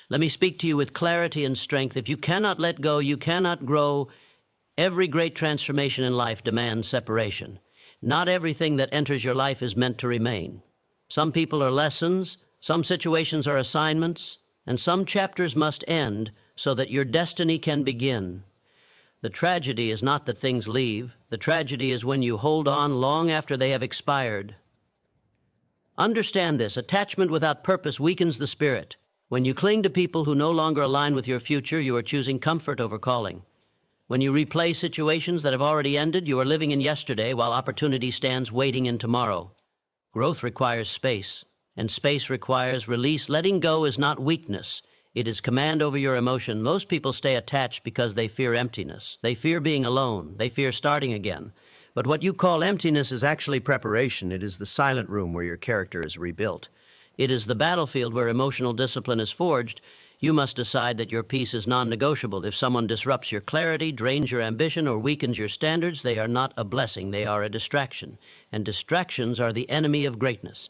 Let me speak to you with clarity and strength. If you cannot let go, you cannot grow. Every great transformation in life demands separation. Not everything that enters your life is meant to remain. Some people are lessons, some situations are assignments, and some chapters must end so that your destiny can begin. The tragedy is not that things leave. The tragedy is when you hold on long after they have expired. Understand this: attachment without purpose weakens the spirit. When you cling to people who no longer align with your future, you are choosing comfort over calling. When you replay situations that have already ended, you are living in yesterday while opportunity stands waiting in tomorrow. Growth requires space, and space requires release. Letting go is not weakness. It is command over your emotion. Most people stay attached because they fear emptiness. They fear being alone. They fear starting again. But what you call emptiness is actually preparation. It is the silent room where your character is rebuilt. It is the battlefield where emotional discipline is forged. You must decide that your peace is non-negotiable. If someone disrupts your clarity, drains your ambition, or weakens your standards, they are not a blessing. They are a distraction. And distractions are the enemy of greatness.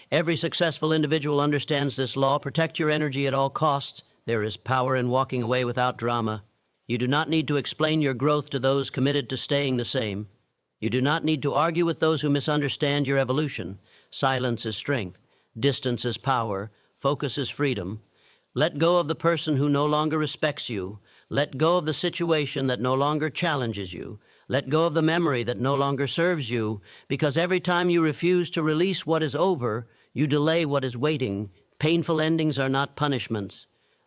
Every successful individual understands this law. Protect your energy at all costs. There is power in walking away without drama. You do not need to explain your growth to those committed to staying the same. You do not need to argue with those who misunderstand your evolution. Silence is strength. Distance is power. Focus is freedom. Let go of the person who no longer respects you. Let go of the situation that no longer challenges you. Let go of the memory that no longer serves you, because every time you refuse to release what is over, you delay what is waiting. Painful endings are not punishments.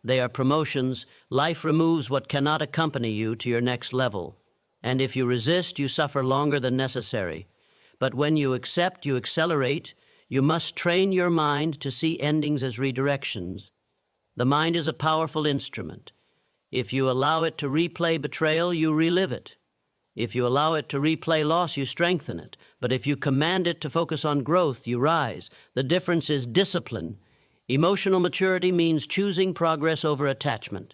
They are promotions. Life removes what cannot accompany you to your next level. And if you resist, you suffer longer than necessary. But when you accept, you accelerate. You must train your mind to see endings as redirections. The mind is a powerful instrument. If you allow it to replay betrayal, you relive it. If you allow it to replay loss, you strengthen it. But if you command it to focus on growth, you rise. The difference is discipline. Emotional maturity means choosing progress over attachment.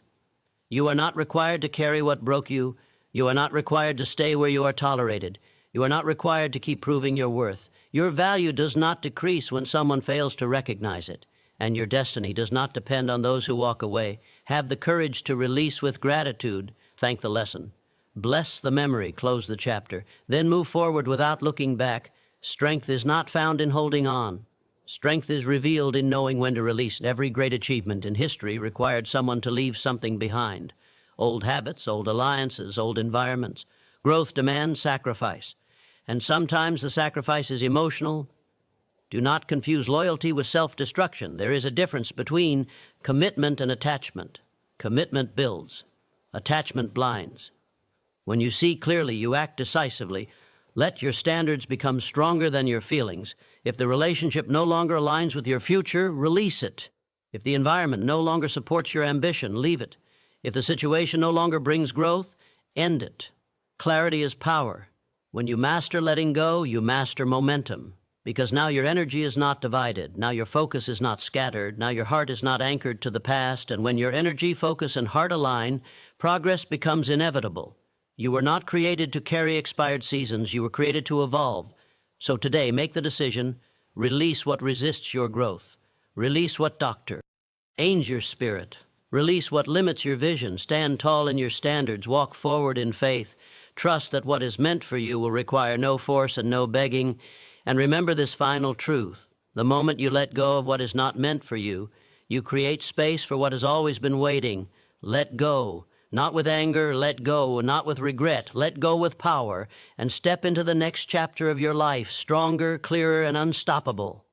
You are not required to carry what broke you. You are not required to stay where you are tolerated. You are not required to keep proving your worth. Your value does not decrease when someone fails to recognize it, and your destiny does not depend on those who walk away. Have the courage to release with gratitude. Thank the lesson. Bless the memory. Close the chapter. Then move forward without looking back. Strength is not found in holding on. Strength is revealed in knowing when to release. Every great achievement in history required someone to leave something behind. Old habits, old alliances, old environments. Growth demands sacrifice. And sometimes the sacrifice is emotional. Do not confuse loyalty with self-destruction. There is a difference between commitment and attachment. Commitment builds. Attachment blinds. When you see clearly, you act decisively. Let your standards become stronger than your feelings. If the relationship no longer aligns with your future, release it. If the environment no longer supports your ambition, leave it. If the situation no longer brings growth, end it. Clarity is power. When you master letting go, you master momentum. Because now your energy is not divided. Now your focus is not scattered. Now your heart is not anchored to the past. And when your energy, focus, and heart align, progress becomes inevitable. You were not created to carry expired seasons. You were created to evolve. So today, make the decision. Release what resists your growth. Release what change your spirit. Release what limits your vision. Stand tall in your standards. Walk forward in faith. Trust that what is meant for you will require no force and no begging. And remember this final truth. The moment you let go of what is not meant for you, you create space for what has always been waiting. Let go. Not with anger, let go. Not with regret, let go with power. And step into the next chapter of your life, stronger, clearer, and unstoppable.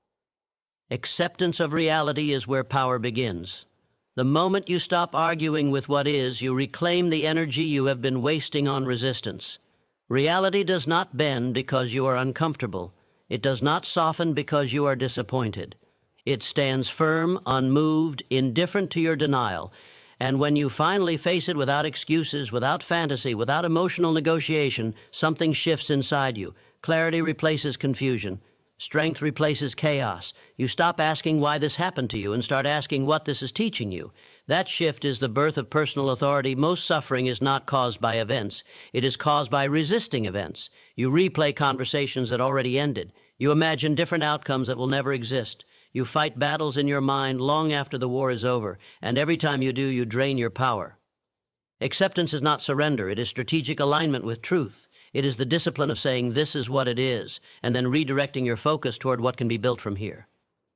Acceptance of reality is where power begins. The moment you stop arguing with what is, you reclaim the energy you have been wasting on resistance. Reality does not bend because you are uncomfortable. It does not soften because you are disappointed. It stands firm, unmoved, indifferent to your denial. And when you finally face it without excuses, without fantasy, without emotional negotiation, something shifts inside you. Clarity replaces confusion. Strength replaces chaos. You stop asking why this happened to you and start asking what this is teaching you. That shift is the birth of personal authority. Most suffering is not caused by events. It is caused by resisting events. You replay conversations that already ended. You imagine different outcomes that will never exist. You fight battles in your mind long after the war is over, and every time you do, you drain your power. Acceptance is not surrender. It is strategic alignment with truth. It is the discipline of saying, this is what it is, and then redirecting your focus toward what can be built from here.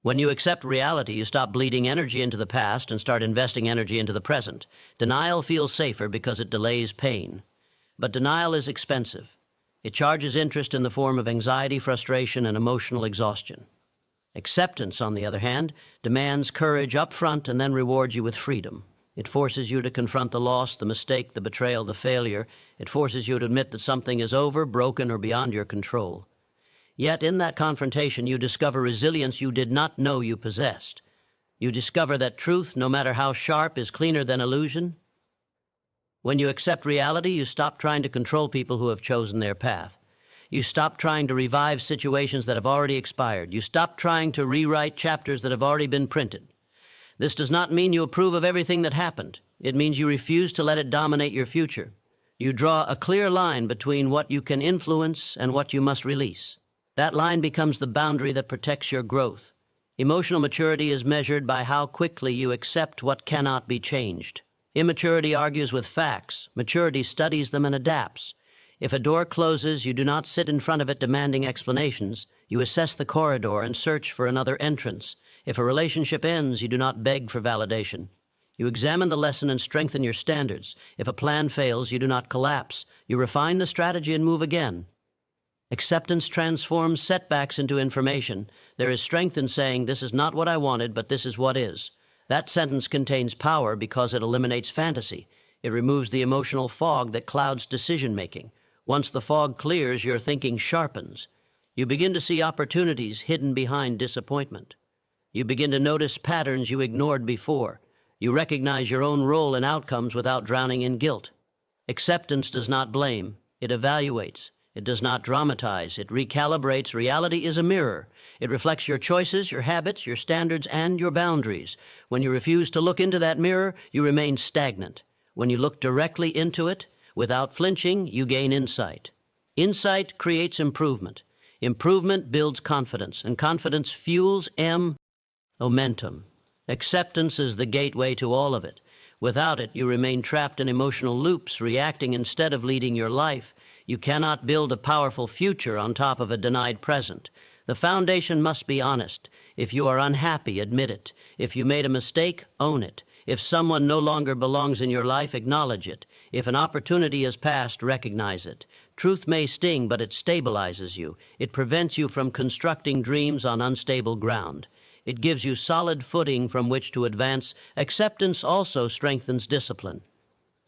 When you accept reality, you stop bleeding energy into the past and start investing energy into the present. Denial feels safer because it delays pain. But denial is expensive. It charges interest in the form of anxiety, frustration, and emotional exhaustion. Acceptance, on the other hand, demands courage up front and then rewards you with freedom. It forces you to confront the loss, the mistake, the betrayal, the failure. It forces you to admit that something is over, broken, or beyond your control. Yet in that confrontation, you discover resilience you did not know you possessed. You discover that truth, no matter how sharp, is cleaner than illusion. When you accept reality, you stop trying to control people who have chosen their path. You stop trying to revive situations that have already expired. You stop trying to rewrite chapters that have already been printed. This does not mean you approve of everything that happened. It means you refuse to let it dominate your future. You draw a clear line between what you can influence and what you must release. That line becomes the boundary that protects your growth. Emotional maturity is measured by how quickly you accept what cannot be changed. Immaturity argues with facts. Maturity studies them and adapts. If a door closes, you do not sit in front of it demanding explanations. You assess the corridor and search for another entrance. If a relationship ends, you do not beg for validation. You examine the lesson and strengthen your standards. If a plan fails, you do not collapse. You refine the strategy and move again. Acceptance transforms setbacks into information. There is strength in saying, this is not what I wanted, but this is what is. That sentence contains power because it eliminates fantasy. It removes the emotional fog that clouds decision-making. Once the fog clears, your thinking sharpens. You begin to see opportunities hidden behind disappointment. You begin to notice patterns you ignored before. You recognize your own role in outcomes without drowning in guilt. Acceptance does not blame. It evaluates. It does not dramatize. It recalibrates. Reality is a mirror. It reflects your choices, your habits, your standards, and your boundaries. When you refuse to look into that mirror, you remain stagnant. When you look directly into it, without flinching, you gain insight. Insight creates improvement. Improvement builds confidence, and confidence fuels momentum. Acceptance is the gateway to all of it. Without it, you remain trapped in emotional loops, reacting instead of leading your life. You cannot build a powerful future on top of a denied present. The foundation must be honest. If you are unhappy, admit it. If you made a mistake, own it. If someone no longer belongs in your life, acknowledge it. If an opportunity is passed, recognize it. Truth may sting, but it stabilizes you. It prevents you from constructing dreams on unstable ground. It gives you solid footing from which to advance. Acceptance also strengthens discipline.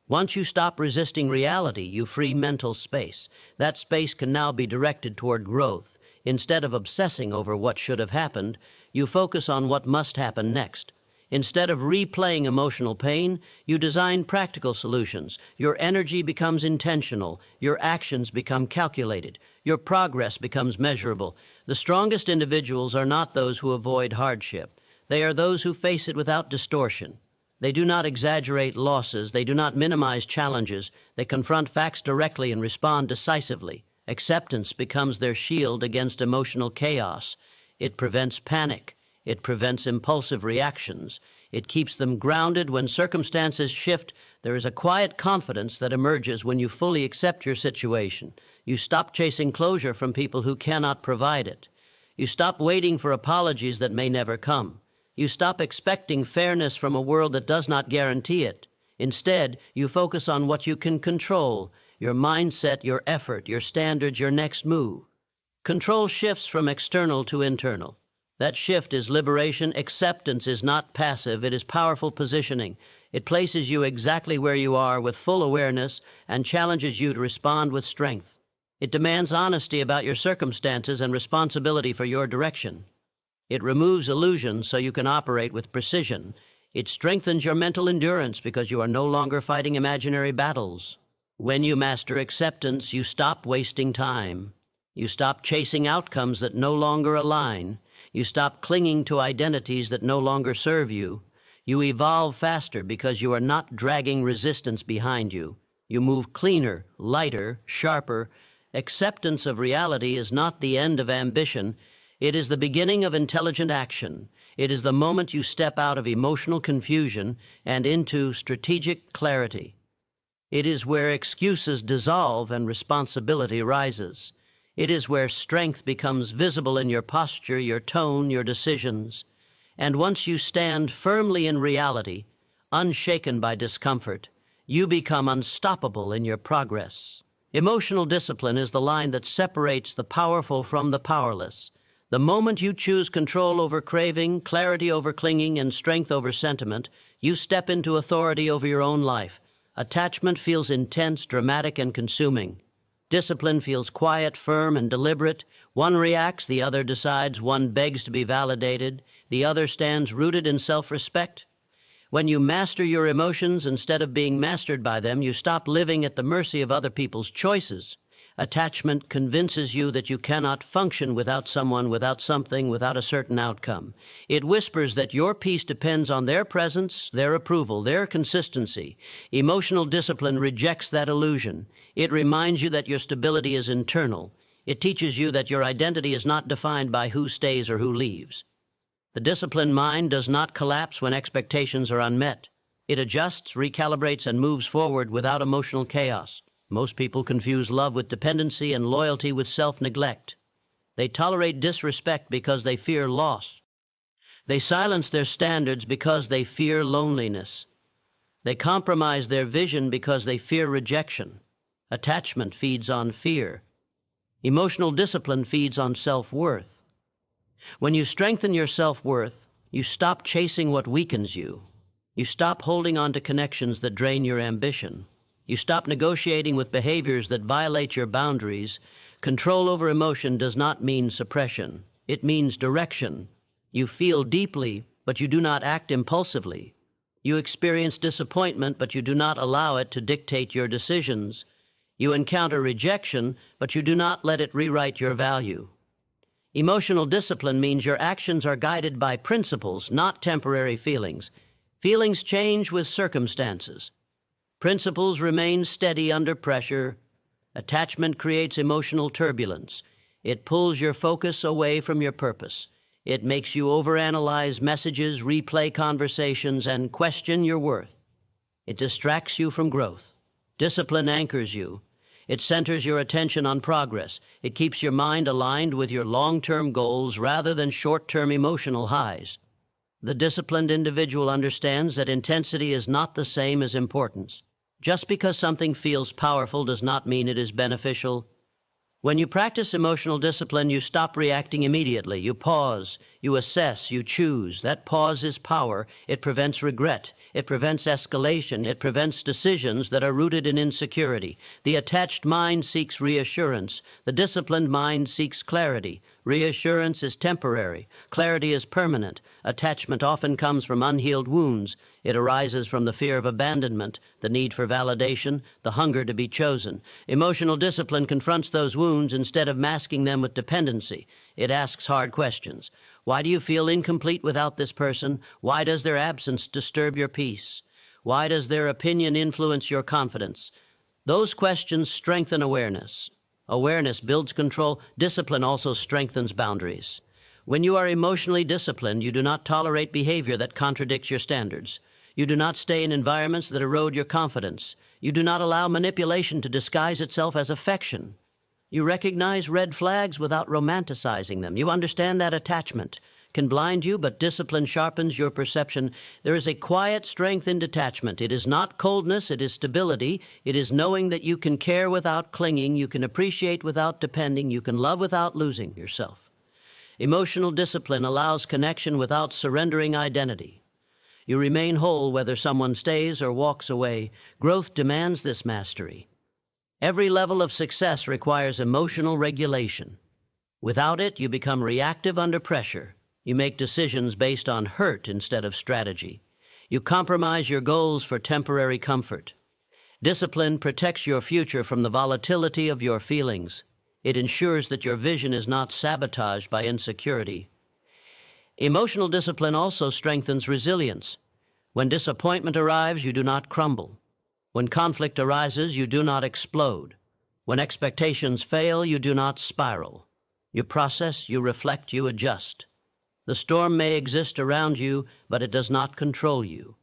Once you stop resisting reality, you free mental space. That space can now be directed toward growth. Instead of obsessing over what should have happened, you focus on what must happen next. Instead of replaying emotional pain, you design practical solutions. Your energy becomes intentional. Your actions become calculated. Your progress becomes measurable. The strongest individuals are not those who avoid hardship. They are those who face it without distortion. They do not exaggerate losses. They do not minimize challenges. They confront facts directly and respond decisively. Acceptance becomes their shield against emotional chaos. It prevents panic. It prevents impulsive reactions. It keeps them grounded when circumstances shift. There is a quiet confidence that emerges when you fully accept your situation. You stop chasing closure from people who cannot provide it. You stop waiting for apologies that may never come. You stop expecting fairness from a world that does not guarantee it. Instead, you focus on what you can control, your mindset, your effort, your standards, your next move. Control shifts from external to internal. That shift is liberation. Acceptance is not passive. It is powerful positioning. It places you exactly where you are with full awareness and challenges you to respond with strength. It demands honesty about your circumstances and responsibility for your direction. It removes illusions so you can operate with precision. It strengthens your mental endurance because you are no longer fighting imaginary battles. When you master acceptance, you stop wasting time. You stop chasing outcomes that no longer align. You stop clinging to identities that no longer serve you. You evolve faster because you are not dragging resistance behind you. You move cleaner, lighter, sharper. Acceptance of reality is not the end of ambition. It is the beginning of intelligent action. It is the moment you step out of emotional confusion and into strategic clarity. It is where excuses dissolve and responsibility rises. It is where strength becomes visible in your posture, your tone, your decisions. And once you stand firmly in reality, unshaken by discomfort, you become unstoppable in your progress. Emotional discipline is the line that separates the powerful from the powerless. The moment you choose control over craving, clarity over clinging, and strength over sentiment, you step into authority over your own life. Attachment feels intense, dramatic, and consuming. Discipline feels quiet, firm, and deliberate. One reacts, the other decides, one begs to be validated, the other stands rooted in self-respect. When you master your emotions instead of being mastered by them, you stop living at the mercy of other people's choices. Attachment convinces you that you cannot function without someone, without something, without a certain outcome. It whispers that your peace depends on their presence, their approval, their consistency. Emotional discipline rejects that illusion. It reminds you that your stability is internal. It teaches you that your identity is not defined by who stays or who leaves. The disciplined mind does not collapse when expectations are unmet. It adjusts, recalibrates, and moves forward without emotional chaos. Most people confuse love with dependency and loyalty with self-neglect. They tolerate disrespect because they fear loss. They silence their standards because they fear loneliness. They compromise their vision because they fear rejection. Attachment feeds on fear. Emotional discipline feeds on self-worth. When you strengthen your self-worth, you stop chasing what weakens you. You stop holding on to connections that drain your ambition. You stop negotiating with behaviors that violate your boundaries. Control over emotion does not mean suppression. It means direction. You feel deeply, but you do not act impulsively. You experience disappointment, but you do not allow it to dictate your decisions. You encounter rejection, but you do not let it rewrite your value. Emotional discipline means your actions are guided by principles, not temporary feelings. Feelings change with circumstances. Principles remain steady under pressure. Attachment creates emotional turbulence. It pulls your focus away from your purpose. It makes you overanalyze messages, replay conversations, and question your worth. It distracts you from growth. Discipline anchors you. It centers your attention on progress. It keeps your mind aligned with your long-term goals rather than short-term emotional highs. The disciplined individual understands that intensity is not the same as importance. Just because something feels powerful does not mean it is beneficial. When you practice emotional discipline, you stop reacting immediately. You pause, you assess, you choose. That pause is power. It prevents regret. It prevents escalation. It prevents decisions that are rooted in insecurity. The attached mind seeks reassurance. The disciplined mind seeks clarity. Reassurance is temporary. Clarity is permanent. Attachment often comes from unhealed wounds. It arises from the fear of abandonment, the need for validation, the hunger to be chosen. Emotional discipline confronts those wounds instead of masking them with dependency. It asks hard questions. Why do you feel incomplete without this person? Why does their absence disturb your peace? Why does their opinion influence your confidence? Those questions strengthen awareness. Awareness builds control. Discipline also strengthens boundaries. When you are emotionally disciplined, you do not tolerate behavior that contradicts your standards. You do not stay in environments that erode your confidence. You do not allow manipulation to disguise itself as affection. You recognize red flags without romanticizing them. You understand that attachment can blind you, but discipline sharpens your perception. There is a quiet strength in detachment. It is not coldness, it is stability. It is knowing that you can care without clinging, you can appreciate without depending, you can love without losing yourself. Emotional discipline allows connection without surrendering identity. You remain whole whether someone stays or walks away. Growth demands this mastery. Every level of success requires emotional regulation. Without it, you become reactive under pressure. You make decisions based on hurt instead of strategy. You compromise your goals for temporary comfort. Discipline protects your future from the volatility of your feelings. It ensures that your vision is not sabotaged by insecurity. Emotional discipline also strengthens resilience. When disappointment arrives, you do not crumble. When conflict arises, you do not explode. When expectations fail, you do not spiral. You process, you reflect, you adjust. The storm may exist around you, but it does not control you.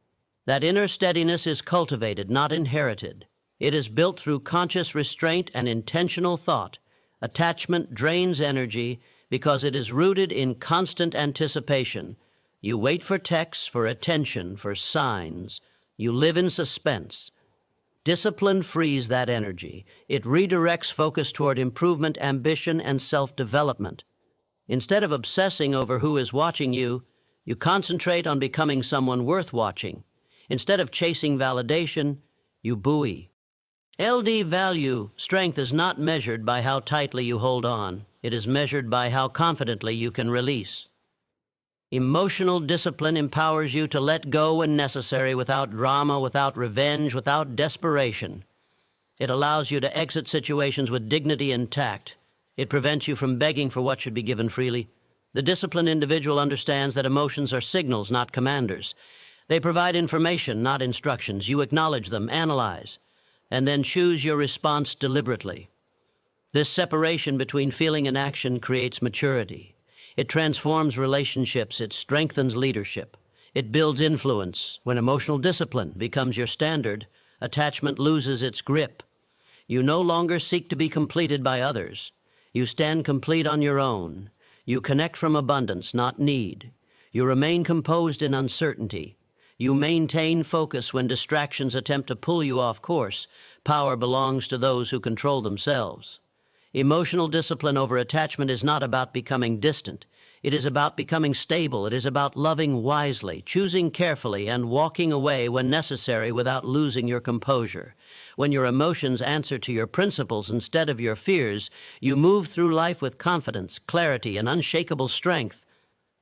That inner steadiness is cultivated, not inherited. It is built through conscious restraint and intentional thought. Attachment drains energy because it is rooted in constant anticipation. You wait for texts, for attention, for signs. You live in suspense. Discipline frees that energy. It redirects focus toward improvement, ambition, and self-development. Instead of obsessing over who is watching you, you concentrate on becoming someone worth watching. Instead of chasing validation, you buoy. LD value strength is not measured by how tightly you hold on. It is measured by how confidently you can release. Emotional discipline empowers you to let go when necessary, without drama, without revenge, without desperation. It allows you to exit situations with dignity and tact. It prevents you from begging for what should be given freely. The disciplined individual understands that emotions are signals, not commanders. They provide information, not instructions. You acknowledge them, analyze, and then choose your response deliberately. This separation between feeling and action creates maturity. It transforms relationships. It strengthens leadership. It builds influence. When emotional discipline becomes your standard, attachment loses its grip. You no longer seek to be completed by others. You stand complete on your own. You connect from abundance, not need. You remain composed in uncertainty. You maintain focus when distractions attempt to pull you off course. Power belongs to those who control themselves. Emotional discipline over attachment is not about becoming distant. It is about becoming stable. It is about loving wisely, choosing carefully, and walking away when necessary without losing your composure. When your emotions answer to your principles instead of your fears, you move through life with confidence, clarity, and unshakable strength.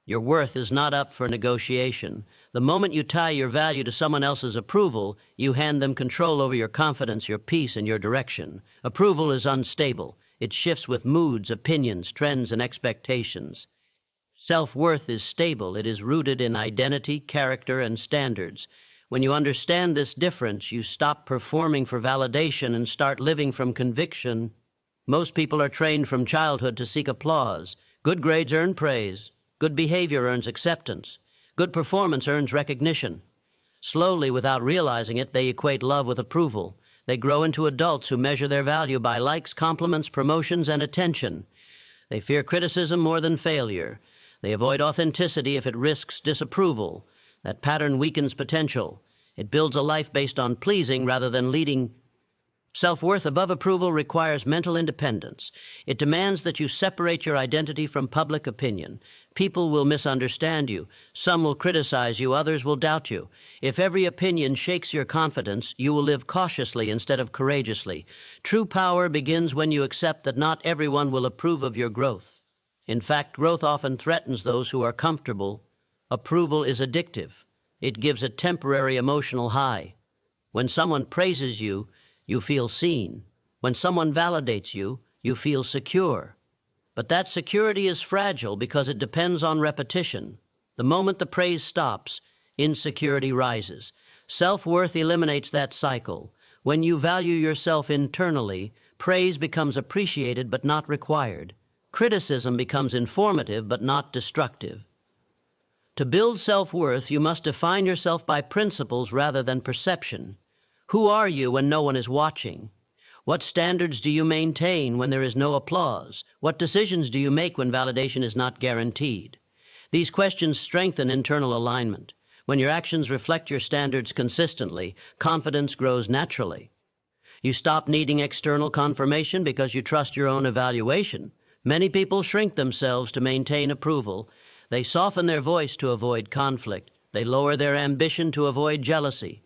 Your worth is not up for negotiation. The moment you tie your value to someone else's approval, you hand them control over your confidence, your peace, and your direction. Approval is unstable. It shifts with moods, opinions, trends, and expectations. Self-worth is stable. It is rooted in identity, character, and standards. When you understand this difference, you stop performing for validation and start living from conviction. Most people are trained from childhood to seek applause. Good grades earn praise. Good behavior earns acceptance. Good performance earns recognition. Slowly, without realizing it, they equate love with approval. They grow into adults who measure their value by likes, compliments, promotions, and attention. They fear criticism more than failure. They avoid authenticity if it risks disapproval. That pattern weakens potential. It builds a life based on pleasing rather than leading. Self-worth above approval requires mental independence. It demands that you separate your identity from public opinion. People will misunderstand you. Some will criticize you. Others will doubt you. If every opinion shakes your confidence, you will live cautiously instead of courageously. True power begins when you accept that not everyone will approve of your growth. In fact, growth often threatens those who are comfortable. Approval is addictive. It gives a temporary emotional high. When someone praises you, you feel seen. When someone validates you, you feel secure. But that security is fragile because it depends on repetition. The moment the praise stops, insecurity rises. Self-worth eliminates that cycle. When you value yourself internally, praise becomes appreciated but not required. Criticism becomes informative but not destructive. To build self-worth, you must define yourself by principles rather than perception. Who are you when no one is watching? What standards do you maintain when there is no applause? What decisions do you make when validation is not guaranteed? These questions strengthen internal alignment. When your actions reflect your standards consistently, confidence grows naturally. You stop needing external confirmation because you trust your own evaluation. Many people shrink themselves to maintain approval. They soften their voice to avoid conflict. They lower their ambition to avoid jealousy.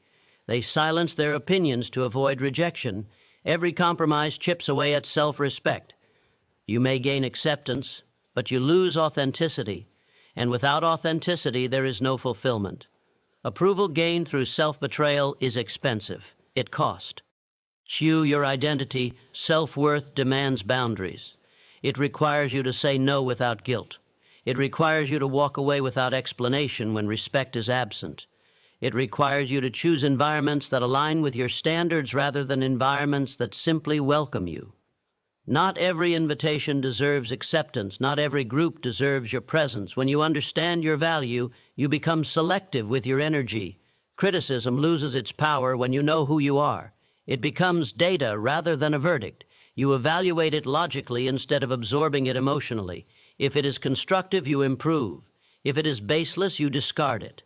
They silence their opinions to avoid rejection. Every compromise chips away at self-respect. You may gain acceptance, but you lose authenticity. And without authenticity, there is no fulfillment. Approval gained through self-betrayal is expensive. It costs. Chew your identity. Self-worth demands boundaries. It requires you to say no without guilt. It requires you to walk away without explanation when respect is absent. It requires you to choose environments that align with your standards rather than environments that simply welcome you. Not every invitation deserves acceptance. Not every group deserves your presence. When you understand your value, you become selective with your energy. Criticism loses its power when you know who you are. It becomes data rather than a verdict. You evaluate it logically instead of absorbing it emotionally. If it is constructive, you improve. If it is baseless, you discard it.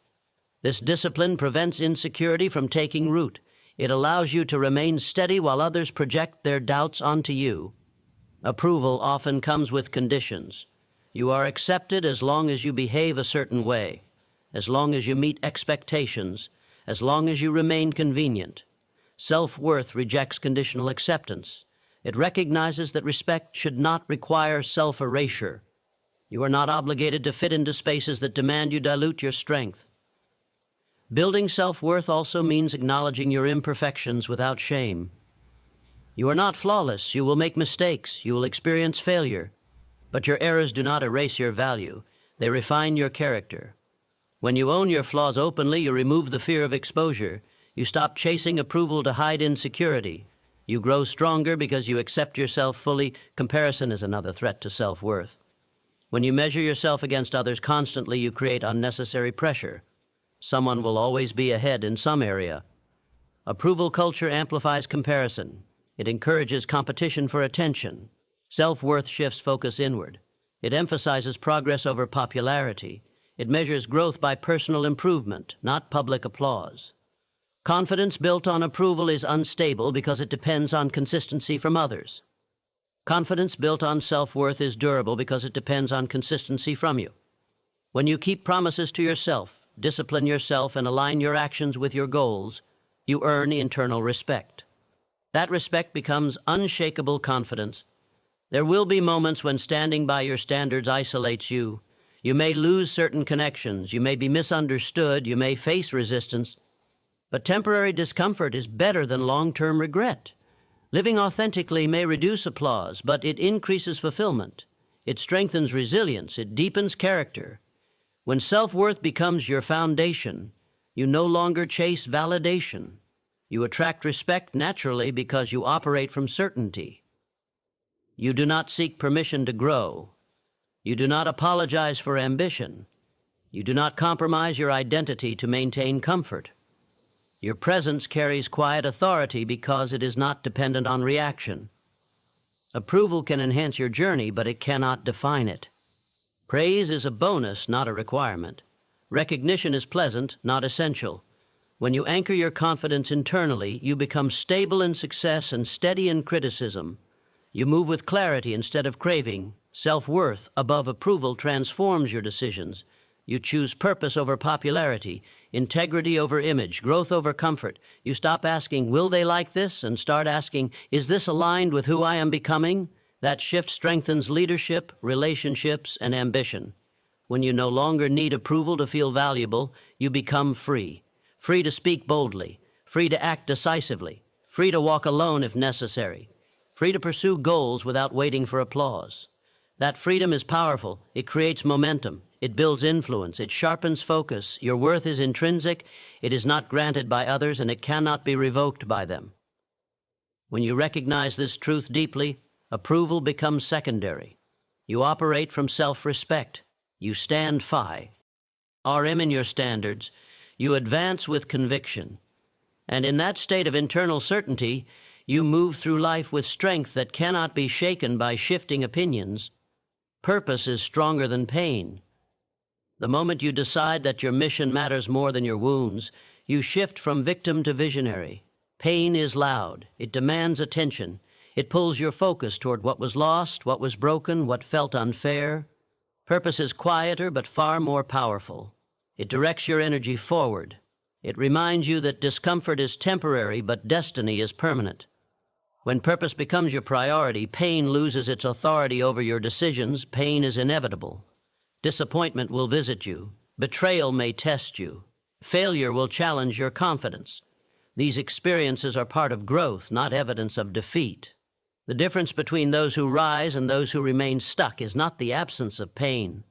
This discipline prevents insecurity from taking root. It allows you to remain steady while others project their doubts onto you. Approval often comes with conditions. You are accepted as long as you behave a certain way, as long as you meet expectations, as long as you remain convenient. Self-worth rejects conditional acceptance. It recognizes that respect should not require self-erasure. You are not obligated to fit into spaces that demand you dilute your strength. Building self-worth also means acknowledging your imperfections without shame. You are not flawless. You will make mistakes. You will experience failure. But your errors do not erase your value. They refine your character. When you own your flaws openly, you remove the fear of exposure. You stop chasing approval to hide insecurity. You grow stronger because you accept yourself fully. Comparison is another threat to self-worth. When you measure yourself against others constantly, you create unnecessary pressure. Someone will always be ahead in some area. Approval culture amplifies comparison. It encourages competition for attention. Self-worth shifts focus inward. It emphasizes progress over popularity. It measures growth by personal improvement, not public applause. Confidence built on approval is unstable because it depends on consistency from others. Confidence built on self-worth is durable because it depends on consistency from you. When you keep promises to yourself, discipline yourself, and align your actions with your goals, you earn internal respect. That respect becomes unshakable confidence. There will be moments when standing by your standards isolates you. You may lose certain connections. You may be misunderstood. You may face resistance. But temporary discomfort is better than long-term regret. Living authentically may reduce applause, but it increases fulfillment. It strengthens resilience. It deepens character. When self-worth becomes your foundation, you no longer chase validation. You attract respect naturally because you operate from certainty. You do not seek permission to grow. You do not apologize for ambition. You do not compromise your identity to maintain comfort. Your presence carries quiet authority because it is not dependent on reaction. Approval can enhance your journey, but it cannot define it. Praise is a bonus, not a requirement. Recognition is pleasant, not essential. When you anchor your confidence internally, you become stable in success and steady in criticism. You move with clarity instead of craving. Self-worth above approval transforms your decisions. You choose purpose over popularity, integrity over image, growth over comfort. You stop asking, will they like this? And start asking, is this aligned with who I am becoming? That shift strengthens leadership, relationships, and ambition. When you no longer need approval to feel valuable, you become free. Free to speak boldly, free to act decisively, free to walk alone if necessary, free to pursue goals without waiting for applause. That freedom is powerful. It creates momentum. It builds influence. It sharpens focus. Your worth is intrinsic. It is not granted by others, and it cannot be revoked by them. When you recognize this truth deeply, approval becomes secondary. You operate from self-respect. You stand firm in your standards. You advance with conviction. And in that state of internal certainty, you move through life with strength that cannot be shaken by shifting opinions. Purpose is stronger than pain. The moment you decide that your mission matters more than your wounds, you shift from victim to visionary. Pain is loud. It demands attention. It pulls your focus toward what was lost, what was broken, what felt unfair. Purpose is quieter but far more powerful. It directs your energy forward. It reminds you that discomfort is temporary, but destiny is permanent. When purpose becomes your priority, pain loses its authority over your decisions. Pain is inevitable. Disappointment will visit you. Betrayal may test you. Failure will challenge your confidence. These experiences are part of growth, not evidence of defeat. The difference between those who rise and those who remain stuck is not the absence of pain.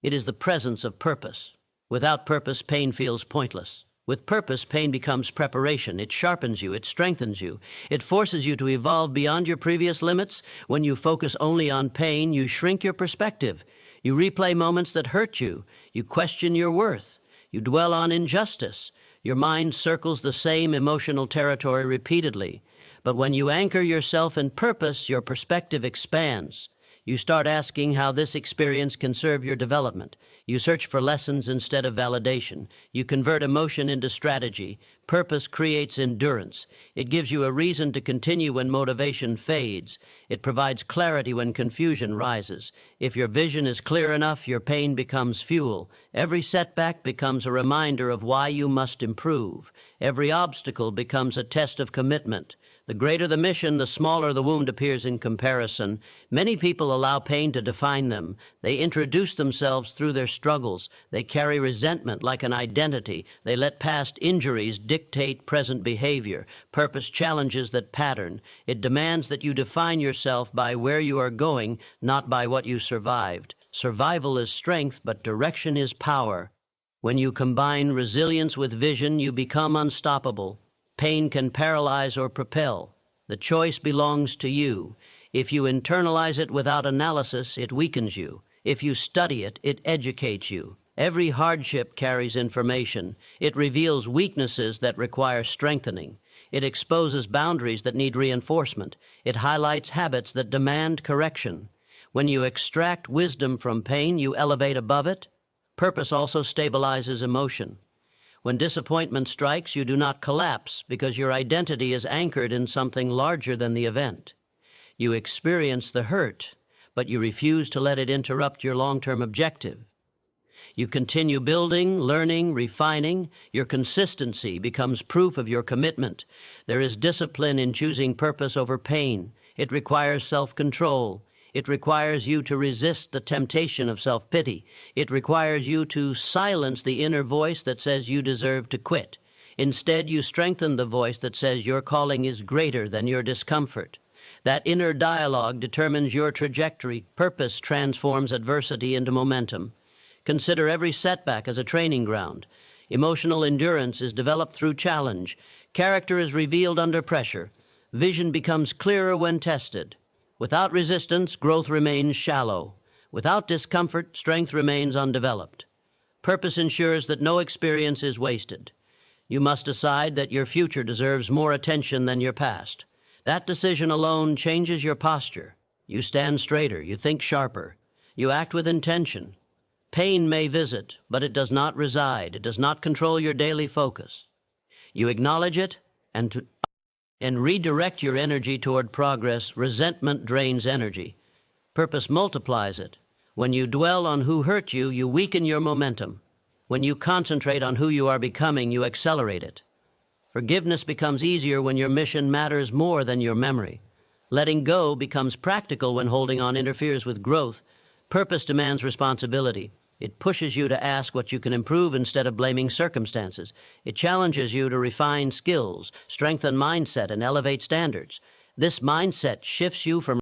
It is the presence of purpose. Without purpose, pain feels pointless. With purpose, pain becomes preparation. It sharpens you. It strengthens you. It forces you to evolve beyond your previous limits. When you focus only on pain, you shrink your perspective. You replay moments that hurt you. You question your worth. You dwell on injustice. Your mind circles the same emotional territory repeatedly. But when you anchor yourself in purpose, your perspective expands. You start asking how this experience can serve your development. You search for lessons instead of validation. You convert emotion into strategy. Purpose creates endurance. It gives you a reason to continue when motivation fades. It provides clarity when confusion rises. If your vision is clear enough, your pain becomes fuel. Every setback becomes a reminder of why you must improve. Every obstacle becomes a test of commitment. The greater the mission, the smaller the wound appears in comparison. Many people allow pain to define them. They introduce themselves through their struggles. They carry resentment like an identity. They let past injuries dictate present behavior. Purpose challenges that pattern. It demands that you define yourself by where you are going, not by what you survived. Survival is strength, but direction is power. When you combine resilience with vision, you become unstoppable. Pain can paralyze or propel. The choice belongs to you. If you internalize it without analysis, it weakens you. If you study it, it educates you. Every hardship carries information. It reveals weaknesses that require strengthening. It exposes boundaries that need reinforcement. It highlights habits that demand correction. When you extract wisdom from pain, you elevate above it. Purpose also stabilizes emotion. When disappointment strikes, you do not collapse because your identity is anchored in something larger than the event. You experience the hurt, but you refuse to let it interrupt your long-term objective. You continue building, learning, refining. Your consistency becomes proof of your commitment. There is discipline in choosing purpose over pain. It requires self-control. It requires you to resist the temptation of self-pity. It requires you to silence the inner voice that says you deserve to quit. Instead, you strengthen the voice that says your calling is greater than your discomfort. That inner dialogue determines your trajectory. Purpose transforms adversity into momentum. Consider every setback as a training ground. Emotional endurance is developed through challenge. Character is revealed under pressure. Vision becomes clearer when tested. Without resistance, growth remains shallow. Without discomfort, strength remains undeveloped. Purpose ensures that no experience is wasted. You must decide that your future deserves more attention than your past. That decision alone changes your posture. You stand straighter, you think sharper, you act with intention. Pain may visit, but it does not reside. It does not control your daily focus. You acknowledge it and redirect your energy toward progress. Resentment drains energy. Purpose multiplies it. When you dwell on who hurt you, you weaken your momentum. When you concentrate on who you are becoming, you accelerate it. Forgiveness becomes easier when your mission matters more than your memory. Letting go becomes practical when holding on interferes with growth. Purpose demands responsibility. It pushes you to ask what you can improve instead of blaming circumstances. It challenges you to refine skills, strengthen mindset, and elevate standards. This mindset shifts you from